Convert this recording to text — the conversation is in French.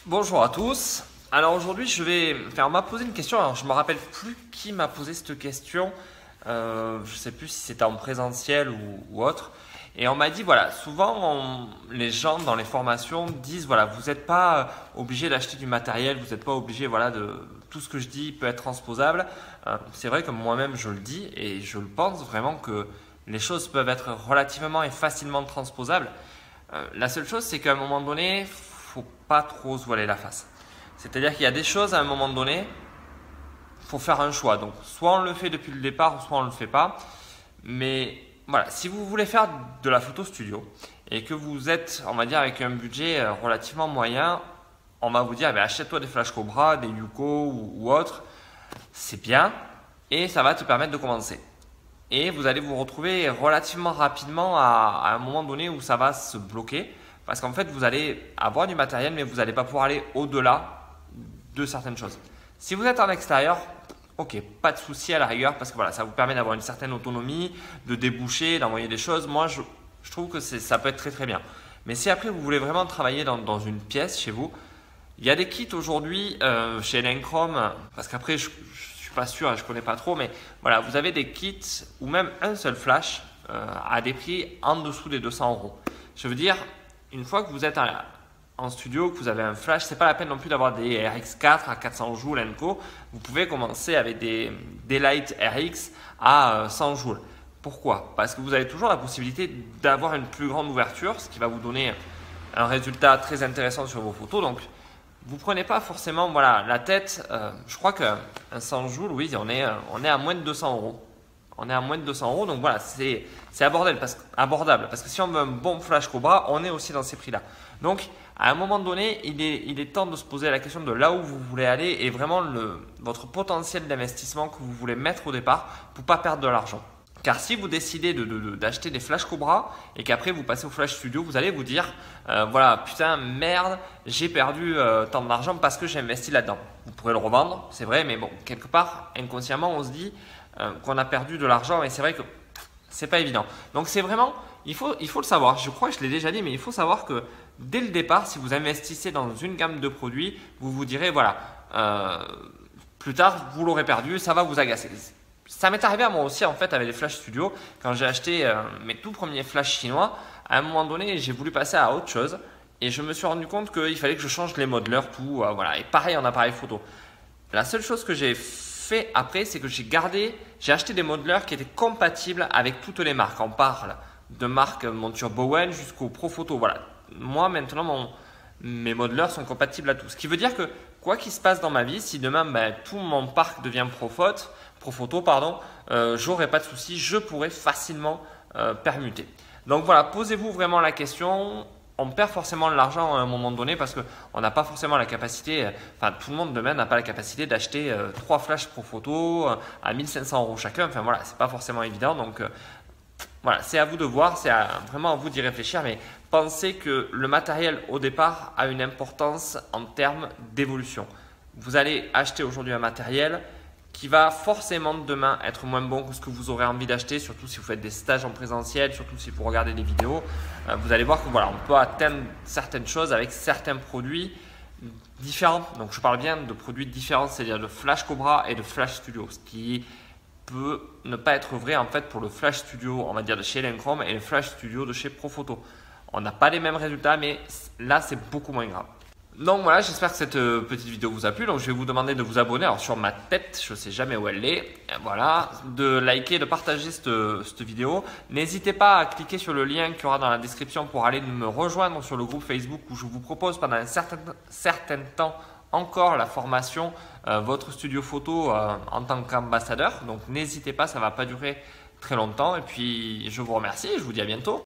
Bonjour à tous. Alors aujourd'hui, on m'a posé une question. Alors je me rappelle plus qui m'a posé cette question. Je sais plus si c'était en présentiel ou autre. Et on m'a dit voilà, souvent les gens dans les formations disent voilà, vous n'êtes pas obligé d'acheter du matériel, vous n'êtes pas obligé voilà de tout ce que je dis peut être transposable. C'est vrai que moi-même je le dis et je le pense vraiment que les choses peuvent être relativement et facilement transposables. La seule chose, c'est qu'à un moment donné, faut pas trop se voiler la face. C'est-à-dire qu'il y a des choses à un moment donné, faut faire un choix. Donc, soit on le fait depuis le départ, soit on ne le fait pas. Mais voilà, si vous voulez faire de la photo studio et que vous êtes, on va dire, avec un budget relativement moyen, on va vous dire, eh achète-toi des Flash Cobra, des Yuko ou autres. C'est bien et ça va te permettre de commencer. Et vous allez vous retrouver relativement rapidement à un moment donné où ça va se bloquer. Parce qu'en fait, vous allez avoir du matériel, mais vous n'allez pas pouvoir aller au-delà de certaines choses. Si vous êtes en extérieur, ok, pas de souci à la rigueur, parce que voilà, ça vous permet d'avoir une certaine autonomie, de déboucher, d'envoyer des choses. Moi, je trouve que ça peut être très très bien. Mais si après, vous voulez vraiment travailler dans une pièce chez vous, il y a des kits aujourd'hui chez Elenchrom, parce qu'après, je suis pas sûr, je connais pas trop, mais voilà, vous avez des kits ou même un seul flash à des prix en dessous des 200 €. Je veux dire, une fois que vous êtes en studio, que vous avez un flash, c'est pas la peine non plus d'avoir des RX4 à 400 joules Lenco. Vous pouvez commencer avec des Light RX à 100 joules. Pourquoi? Parce que vous avez toujours la possibilité d'avoir une plus grande ouverture, ce qui va vous donner un résultat très intéressant sur vos photos. Donc, vous prenez pas forcément voilà, la tête. Je crois qu'un 100 joules, oui, on est à moins de 200 €. On est à moins de 200 €, donc voilà, c'est abordable parce que si on veut un bon Flash Cobra, on est aussi dans ces prix-là. Donc, à un moment donné, il est temps de se poser la question de là où vous voulez aller et vraiment votre potentiel d'investissement que vous voulez mettre au départ pour ne pas perdre de l'argent. Car si vous décidez d'acheter des Flash Cobra et qu'après vous passez au Flash Studio, vous allez vous dire voilà, putain, merde, j'ai perdu tant d'argent parce que j'ai investi là-dedans. Vous pourrez le revendre, c'est vrai, mais bon, quelque part, inconsciemment, on se dit qu'on a perdu de l'argent et c'est vrai que c'est pas évident. Donc c'est vraiment, il faut le savoir. Je crois que je l'ai déjà dit, mais il faut savoir que dès le départ, si vous investissez dans une gamme de produits, vous vous direz voilà, plus tard vous l'aurez perdu, ça va vous agacer. Ça m'est arrivé à moi aussi en fait avec les Flash Studio quand j'ai acheté mes tout premiers flash chinois. À un moment donné, j'ai voulu passer à autre chose et je me suis rendu compte qu'il fallait que je change les modeleurs, tout, voilà. Et pareil en appareil photo. La seule chose que j'ai fait après, c'est que j'ai acheté des modeleurs qui étaient compatibles avec toutes les marques. On parle de marques monture Bowen jusqu'au Profoto. Voilà. Moi, maintenant, mes modeleurs sont compatibles à tout. Ce qui veut dire que quoi qu'il se passe dans ma vie, si demain tout mon parc devient Profoto, j'aurai pas de souci, je pourrai facilement permuter. Donc voilà, posez-vous vraiment la question. On perd forcément de l'argent à un moment donné parce qu'on n'a pas forcément la capacité, enfin tout le monde demain n'a pas la capacité d'acheter 3 flashs Profoto à 1500 € chacun. Enfin voilà, c'est pas forcément évident. Donc voilà, c'est à vous de voir, vraiment à vous d'y réfléchir. Mais pensez que le matériel au départ a une importance en termes d'évolution. Vous allez acheter aujourd'hui un matériel qui va forcément demain être moins bon que ce que vous aurez envie d'acheter, surtout si vous faites des stages en présentiel, surtout si vous regardez des vidéos. Vous allez voir que voilà, on peut atteindre certaines choses avec certains produits différents. Donc je parle bien de produits différents, c'est-à-dire de Flash Cobra et de Flash Studio, ce qui peut ne pas être vrai en fait pour le Flash Studio, on va dire de chez Elenchrom et le Flash Studio de chez Profoto. On n'a pas les mêmes résultats, mais là c'est beaucoup moins grave. Donc voilà, j'espère que cette petite vidéo vous a plu. Donc je vais vous demander de vous abonner. Alors sur ma tête, je ne sais jamais où elle est. Voilà, de liker, de partager cette vidéo. N'hésitez pas à cliquer sur le lien qu'il y aura dans la description pour aller me rejoindre sur le groupe Facebook où je vous propose pendant un certain temps encore la formation votre studio photo en tant qu'ambassadeur. Donc n'hésitez pas, ça ne va pas durer très longtemps. Et puis je vous remercie et je vous dis à bientôt.